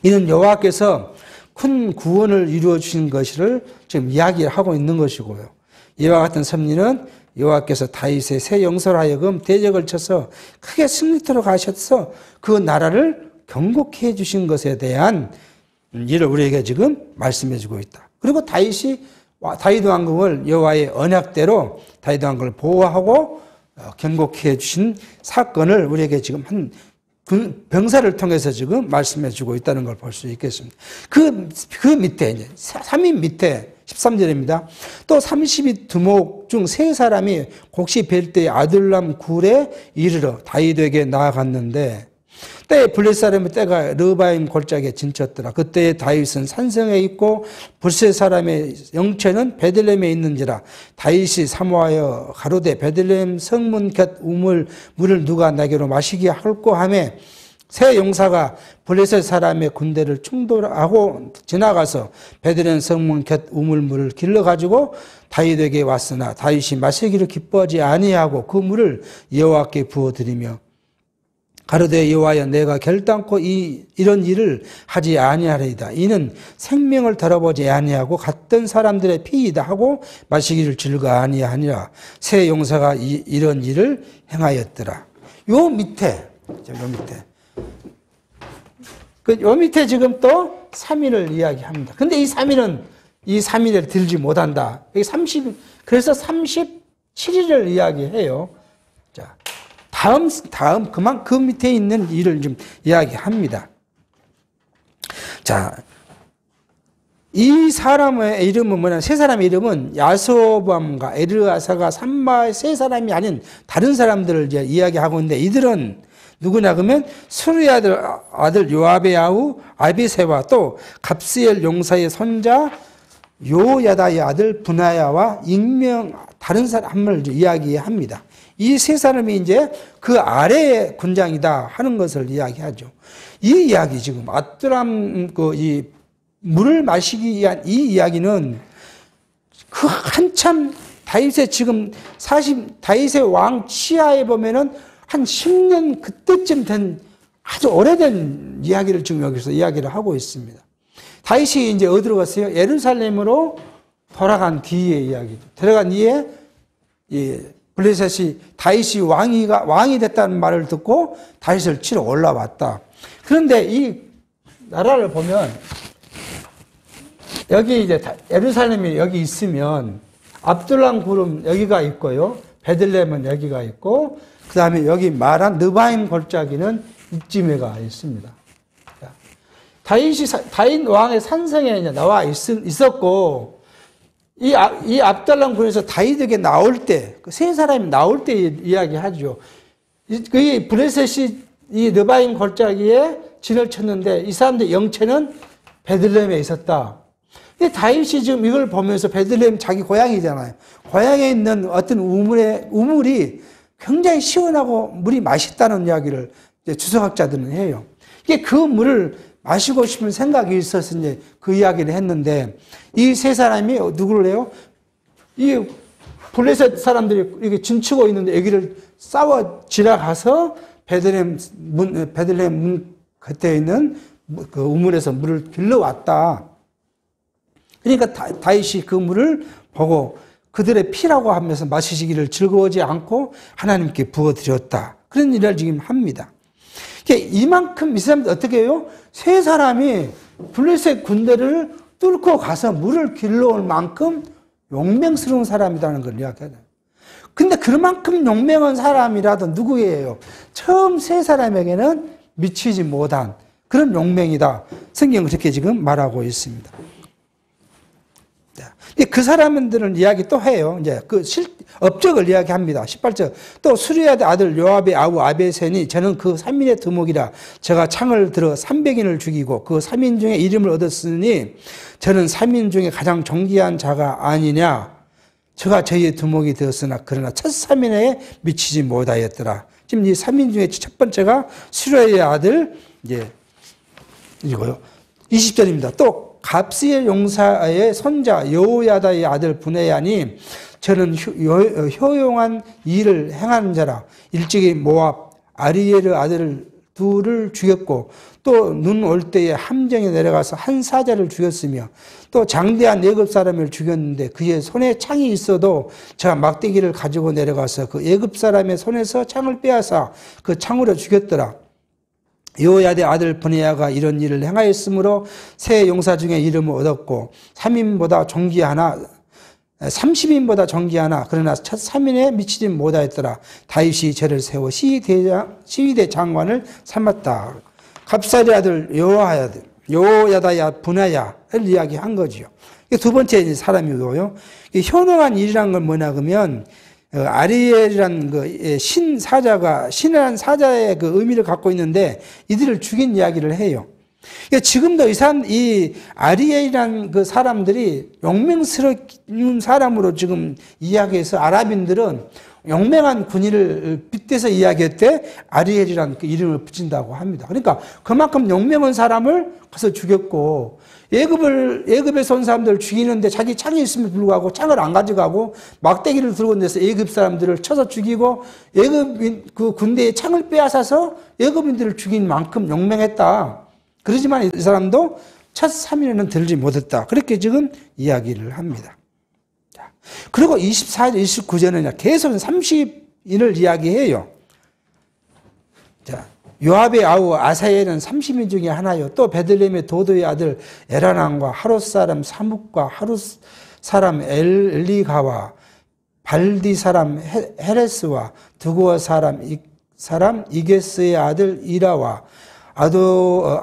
이는 여호와께서 큰 구원을 이루어 주신 것을 지금 이야기하고 있는 것이고요. 이와 같은 섭리는 여호와께서 다윗의 새 영서로 하여금 대적을 쳐서 크게 승리토록 하셔서 그 나라를 경고케 해주신 것에 대한 일을 우리에게 지금 말씀해 주고 있다. 그리고 다윗 왕궁을 여호와의 언약대로 다윗 왕궁을 보호하고 경고케 해주신 사건을 우리에게 지금 한 병사를 통해서 지금 말씀해 주고 있다는 걸 볼 수 있겠습니다. 그 밑에 이제 3인 밑에 13절입니다. 또 30이 두목 중 세 사람이 곡식 벨 때의 아둘람 굴에 이르러 다윗에게 나아갔는데 때에 블레셋 사람의 때가 르바임 골짜기에 진쳤더라. 그때에 다윗은 산성에 있고 블레셋 사람의 영체는 베들레헴에 있는지라. 다윗이 사모하여 가로되 베들레헴 성문 곁 우물 물을 누가 내게로 마시게 할꼬 하며 새 용사가 블레셋 사람의 군대를 충돌하고 지나가서 베들레헴 성문 곁 우물물을 길러가지고 다윗에게 왔으나 다윗이 마시기를 기뻐하지 아니하고 그 물을 여호와께 부어드리며 가로되 여호와여 내가 결단코 이런 일을 하지 아니하리이다. 이는 생명을 다뤄보지 아니하고 갔던 사람들의 피이다 하고 마시기를 즐거 아니하니라. 새 용사가 이런 일을 행하였더라. 요 밑에 요 밑에 지금 또 3일을 이야기합니다. 근데 이 3일을 들지 못한다. 그래서 37일을 이야기해요. 자, 다음, 그 밑에 있는 일을 좀 이야기합니다. 자, 이 사람의 이름은 뭐냐, 세 사람의 이름은 야소밤과 에르아사가 삼마의 세 사람이 아닌 다른 사람들을 이제 이야기하고 있는데 이들은 누구냐 그러면 수르의 아들 요압의 아우 아비새와 또 갑스엘 용사의 손자 요야다의 아들 분하야와 익명 다른 사람을 이야기합니다. 이 세 사람이 이제 그 아래의 군장이다 하는 것을 이야기하죠. 이 이야기 지금 아두람 이 물을 마시기 위한 이 이야기는 그 한참 다윗의 지금 다윗의 왕 치하에 보면은 한 10년 그때쯤 된 아주 오래된 이야기를 지금 여기서 이야기를 하고 있습니다. 다윗이 이제 어디로 갔어요? 예루살렘으로 돌아간 뒤의 이야기죠. 들어간 뒤에 블레셋이 다윗이 왕이 됐다는 말을 듣고 다윗을 치러 올라왔다. 그런데 이 나라를 보면 여기 이제 예루살렘이 여기 있으면 압둘람 구름 여기가 있고요. 베들레헴은 여기가 있고 그 다음에 여기 말한 르바임 골짜기는 이쯤에가 있습니다. 다윗 왕의 산성에 나와 있었고 이 압달람 군에서 다윗에게 나올 때, 그 세 사람이 나올 때 이야기하죠. 그 블레셋이 이 르바임 골짜기에 진을 쳤는데 이 사람들 영체는 베들레헴에 있었다. 근데 다윗이 지금 이걸 보면서 베들레헴 자기 고향이잖아요. 고향에 있는 어떤 우물이 굉장히 시원하고 물이 맛있다는 이야기를 이제 주석학자들은 해요. 이게 그 물을 마시고 싶은 생각이 있어서 이제 그 이야기를 했는데 이 세 사람이 누구를 해요? 이 블레셋 사람들이 이렇게 진치고 있는데 여기를 싸워 지나가서 베들레헴 문 곁에 있는 그 우물에서 물을 길러왔다. 그러니까 다윗이 그 물을 보고 그들의 피라고 하면서 마시기를 즐거워하지 않고 하나님께 부어드렸다. 그런 일을 지금 합니다. 이만큼 이 사람들 어떻게 해요? 세 사람이 블레셋 군대를 뚫고 가서 물을 길러올 만큼 용맹스러운 사람이라는 걸 이야기하잖아요. 근데 그만큼 용맹한 사람이라도 누구예요? 처음 세 사람에게는 미치지 못한 그런 용맹이다. 성경은 그렇게 지금 말하고 있습니다. 그 사람들은 이야기 또 해요. 이제 그 업적을 이야기합니다. 18절. 또 수리아의 아들 요압의 아우 아베센이 저는 그 3인의 두목이라 제가 창을 들어 300인을 죽이고 그 3인 중에 이름을 얻었으니 저는 3인 중에 가장 존귀한 자가 아니냐. 저가 저희의 두목이 되었으나 그러나 첫 3인에 미치지 못하였더라. 지금 이 3인 중에 첫 번째가 수리아의 아들 이제 이거요. 20절입니다. 또 갑스엘 용사의 손자 여호야다의 아들 분하야니 저는 효용한 일을 행하는 자라. 일찍이 모압 아리엘의 아들을 둘을 죽였고 또 눈 올 때에 함정에 내려가서 한 사자를 죽였으며 또 장대한 애굽 사람을 죽였는데 그의 손에 창이 있어도 제가 막대기를 가지고 내려가서 그 애굽 사람의 손에서 창을 빼앗아 그 창으로 죽였더라. 여호야다의 아들 분하야가 이런 일을 행하였으므로 세 용사 중에 이름을 얻었고 30인보다 존귀하나 그러나 첫 3인에 미치지 못하였더라. 다윗이 저를 세워 시위대 장관을 삼았다. 갑살의 아들 여호야다의 분하야를 이야기한 거죠. 두 번째 사람이고요. 현혹한 일이란 건 뭐냐 그러면 아리엘이라는 그 신사자가, 신이라는 사자의 그 의미를 갖고 있는데 이들을 죽인 이야기를 해요. 그러니까 지금도 이 아리엘이라는 그 사람들이 용맹스러운 사람으로 지금 이야기해서 아랍인들은 용맹한 군인을 빗대서 이야기할 때 아리엘이라는 그 이름을 붙인다고 합니다. 그러니까 그만큼 용맹한 사람을 가서 죽였고, 애굽에서 온 사람들을 죽이는데 자기 창이 있음에도 불구하고 창을 안 가져가고 막대기를 들고 내서 애굽 사람들을 쳐서 죽이고, 애굽 그 군대의 창을 빼앗아서 애굽인들을 죽인 만큼 용맹했다. 그러지만 이 사람도 첫 3일에는 들지 못했다. 그렇게 지금 이야기를 합니다. 자, 그리고 24절, 29절은 계속 30인을 이야기해요. 자, 요압의 아우 아사엘은 30인 중에 하나요. 또 베들레헴의 도도의 아들 에라난과 하롯 사람 사묵과 하롯 사람 엘리가와 발디 사람 헤레스와 두고와 사람 이게스의 아들 이라와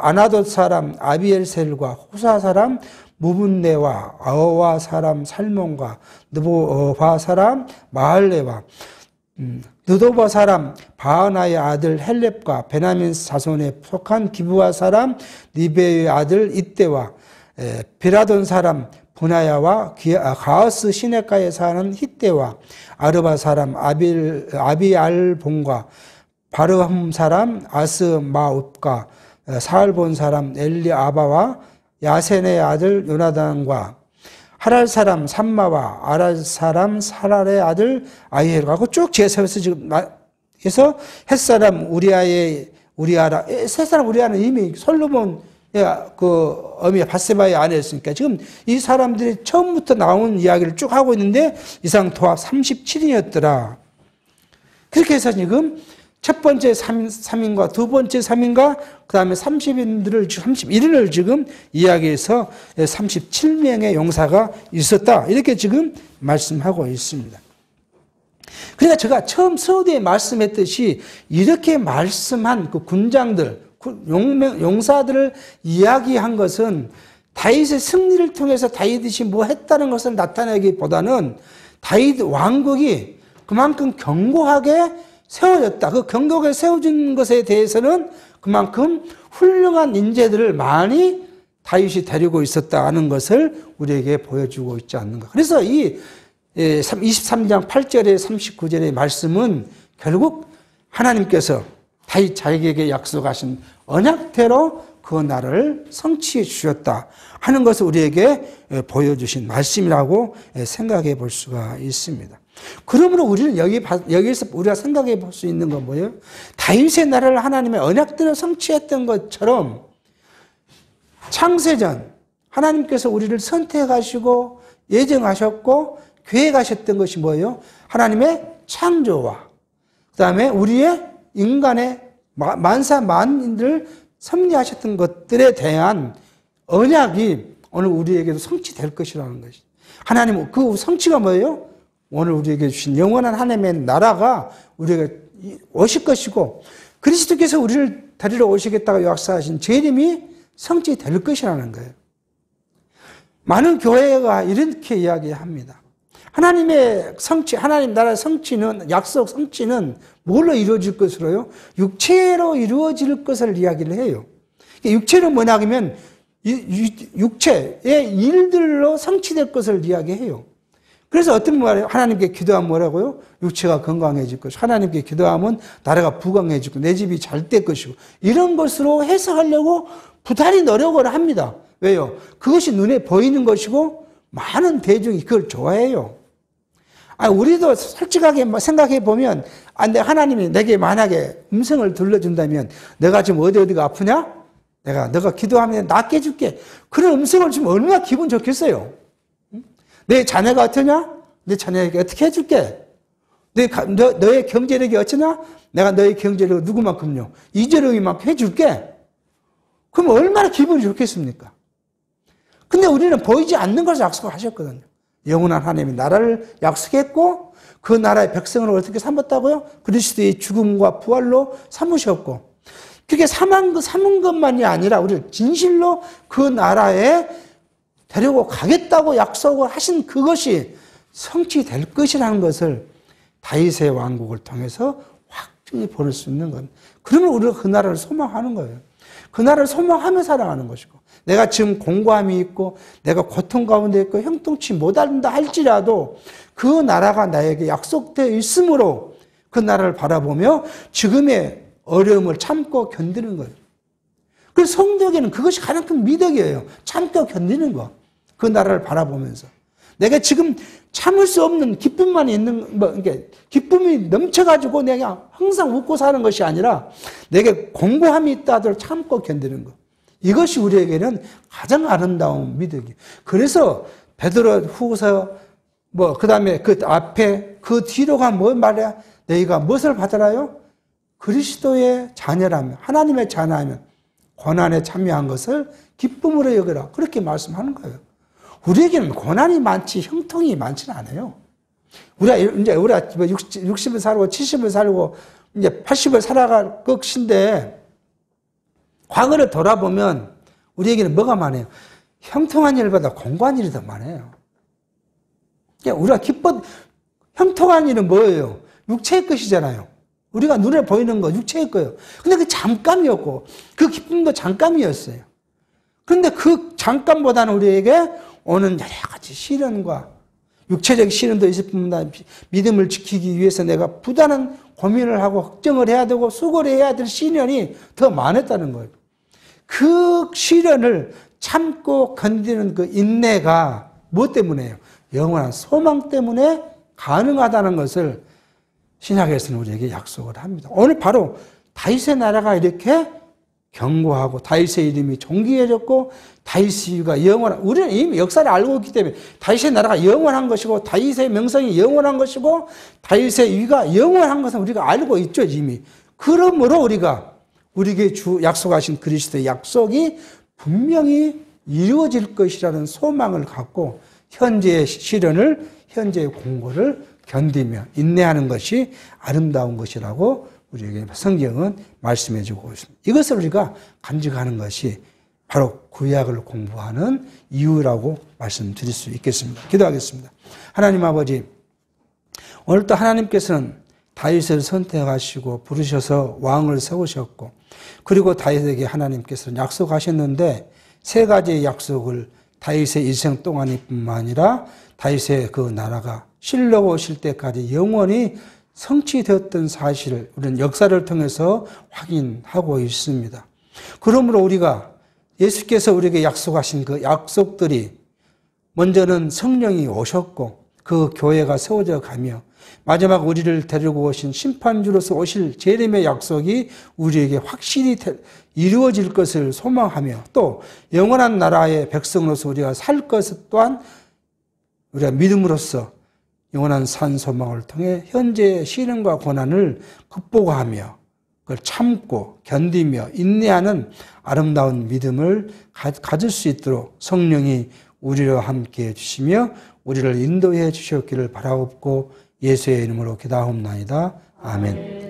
아나돗 사람 아비엘셀과 호사 사람 무분네와 아오와 사람 살몬과 느보바 사람 마할레와 느도바 사람 바하나의 아들 헬렙과 베냐민 자손에 속한 기브아 사람 니베의 아들 이때와 비라돈 사람 분하야와 가하스 시내가에 사는 히때와 아르바 사람 아비알본과 바르함 사람 아스마웃과 사알본 사람 엘리아바와 야센의 아들 요나단과 하랄 사람 삼마와 아랄 사람 사랄의 아들 아이엘과 쭉 제서에서 지금 해서 햇사람 우리아라 햇사람 우리아는 이미 솔로몬 그 어미 바세바의 아내였으니까 지금 이 사람들이 처음부터 나온 이야기를 쭉 하고 있는데 이상 도합 37인이었더라. 그렇게 해서 지금 첫 번째 3인과 두 번째 3인과 그 다음에 30인들을 31인을 지금 이야기해서 37명의 용사가 있었다. 이렇게 지금 말씀하고 있습니다. 그러니까 제가 처음 서두에 말씀했듯이 이렇게 말씀한 그 군장들, 용사들을 이야기한 것은 다윗의 승리를 통해서 다윗이 뭐 했다는 것을 나타내기보다는 다윗 왕국이 그만큼 견고하게 세워졌다. 그 견고하게 세워진 것에 대해서는 그만큼 훌륭한 인재들을 많이 다윗이 데리고 있었다는 것을 우리에게 보여주고 있지 않는가. 그래서 이 23장 8절에 39절의 말씀은 결국 하나님께서 다윗 자기에게 약속하신 언약대로 그 나라를 성취해 주셨다 하는 것을 우리에게 보여주신 말씀이라고 생각해 볼 수가 있습니다. 그러므로 우리는 여기에서 우리가 생각해 볼 수 있는 건 뭐예요? 다윗의 나라를 하나님의 언약대로 성취했던 것처럼 창세전 하나님께서 우리를 선택하시고 예정하셨고 계획하셨던 것이 뭐예요? 하나님의 창조와 그 다음에 우리의 인간의 만사 만인들을 섭리하셨던 것들에 대한 언약이 오늘 우리에게도 성취될 것이라는 것이죠. 하나님 그 성취가 뭐예요? 오늘 우리에게 주신 영원한 하나님의 나라가 우리에게 오실 것이고 그리스도께서 우리를 데리러 오시겠다고 약속하신 재림이 성취될 것이라는 거예요. 많은 교회가 이렇게 이야기합니다. 하나님의 성취, 하나님 나라의 성취는, 약속 성취는 뭘로 이루어질 것으로요? 육체로 이루어질 것을 이야기를 해요. 육체로 뭐냐 하면 육체의 일들로 성취될 것을 이야기해요. 그래서 어떤 말이에요? 하나님께 기도하면 뭐라고요? 육체가 건강해질 것이고 하나님께 기도하면 나라가 부강해질 것이고 내 집이 잘 될 것이고 이런 것으로 해석하려고 부단히 노력을 합니다. 왜요? 그것이 눈에 보이는 것이고 많은 대중이 그걸 좋아해요. 우리도 솔직하게 생각해 보면 하나님이 내게 만약에 음성을 들려준다면 내가 지금 어디가 아프냐? 너가 기도하면 낫게 해줄게. 그런 음성을 주면 얼마나 기분 좋겠어요. 내 자녀가 어떠냐? 내 자녀에게 어떻게 해줄게. 너의 경제력이 어쩌냐? 내가 너의 경제력을 누구만큼요? 이재룡이만큼 해줄게. 그럼 얼마나 기분이 좋겠습니까? 근데 우리는 보이지 않는 것을 약속하셨거든요. 영원한 하나님이 나라를 약속했고 그 나라의 백성을 어떻게 삼았다고요? 그리스도의 죽음과 부활로 삼으셨고 그게 삼은 것만이 아니라 우리를 진실로 그 나라에 데리고 가겠다고 약속을 하신 그것이 성취될 것이라는 것을 다윗의 왕국을 통해서 확증이 벌일 수 있는 겁니다. 그러면 우리가 그 나라를 소망하는 거예요. 그 나라를 소망하며 살아가는 것이고, 내가 지금 공고함이 있고 내가 고통 가운데 있고 형통치 못한다 할지라도 그 나라가 나에게 약속되어 있으므로 그 나라를 바라보며 지금의 어려움을 참고 견디는 거예요. 그래서 성도에게는 그것이 가장 큰 미덕이에요. 참고 견디는 거. 그 나라를 바라보면서. 내가 지금 참을 수 없는 기쁨만 있는, 이게 기쁨이 넘쳐가지고 내가 항상 웃고 사는 것이 아니라 내게 공고함이 있다 하더라도 참고 견디는 거. 이것이 우리에게는 가장 아름다운 미덕이에요. 그래서 베드로 후서 그 다음에 그 앞에 그 뒤로가 뭐 말이야? 너희가 무엇을 받으라요? 그리스도의 자녀라면, 하나님의 자녀라면 고난에 참여한 것을 기쁨으로 여겨라. 그렇게 말씀하는 거예요. 우리에게는 고난이 많지 형통이 많지는 않아요. 우리가 60을 살고 70을 살고 이제 80을 살아갈 것인데 과거를 돌아보면 우리에게는 뭐가 많아요? 형통한 일보다 공고한 일이 더 많아요. 우리가 형통한 일은 뭐예요? 육체의 것이잖아요. 우리가 눈에 보이는 거 육체의 거예요. 근데 그 잠깐이었고 그 기쁨도 잠깐이었어요. 그런데 그 잠깐보다는 우리에게 오는 여러 가지 시련과 육체적 시련도 있을 뿐만 아니라 믿음을 지키기 위해서 내가 부단한 고민을 하고 걱정을 해야 되고 수고를 해야 될 시련이 더 많았다는 거예요. 그 시련을 참고 견디는 그 인내가 무엇 때문에요? 영원한 소망 때문에 가능하다는 것을 신약에서는 우리에게 약속을 합니다. 오늘 바로 다윗의 나라가 이렇게 견고하고 다윗의 이름이 존귀해졌고 다윗이가 영원한, 우리는 이미 역사를 알고 있기 때문에 다윗의 나라가 영원한 것이고 다윗의 명성이 영원한 것이고 다윗의 위가 영원한 것은 우리가 알고 있죠, 이미. 그러므로 우리가 우리에게 약속하신 그리스도의 약속이 분명히 이루어질 것이라는 소망을 갖고 현재의 시련을, 현재의 공고를 견디며 인내하는 것이 아름다운 것이라고 우리에게 성경은 말씀해 주고 있습니다. 이것을 우리가 간직하는 것이 바로 구약을 공부하는 이유라고 말씀드릴 수 있겠습니다. 기도하겠습니다. 하나님 아버지, 오늘도 하나님께서는 다윗을 선택하시고 부르셔서 왕을 세우셨고, 그리고 다윗에게 하나님께서는 약속하셨는데 세 가지의 약속을 다윗의 일생 동안뿐만 아니라 다윗의 그 나라가 실로 오실 때까지 영원히 성취되었던 사실을 우리는 역사를 통해서 확인하고 있습니다. 그러므로 우리가 예수께서 우리에게 약속하신 그 약속들이 먼저는 성령이 오셨고 그 교회가 세워져 가며 마지막 우리를 데리고 오신 심판주로서 오실 재림의 약속이 우리에게 확실히 이루어질 것을 소망하며 또 영원한 나라의 백성으로서 우리가 살 것 또한 우리가 믿음으로써 영원한 산 소망을 통해 현재의 시련과 고난을 극복하며 그걸 참고 견디며 인내하는 아름다운 믿음을 가질 수 있도록 성령이 우리와 함께 해주시며 우리를 인도해 주셨기를 바라옵고 예수의 이름으로 기도하옵나이다. 아멘.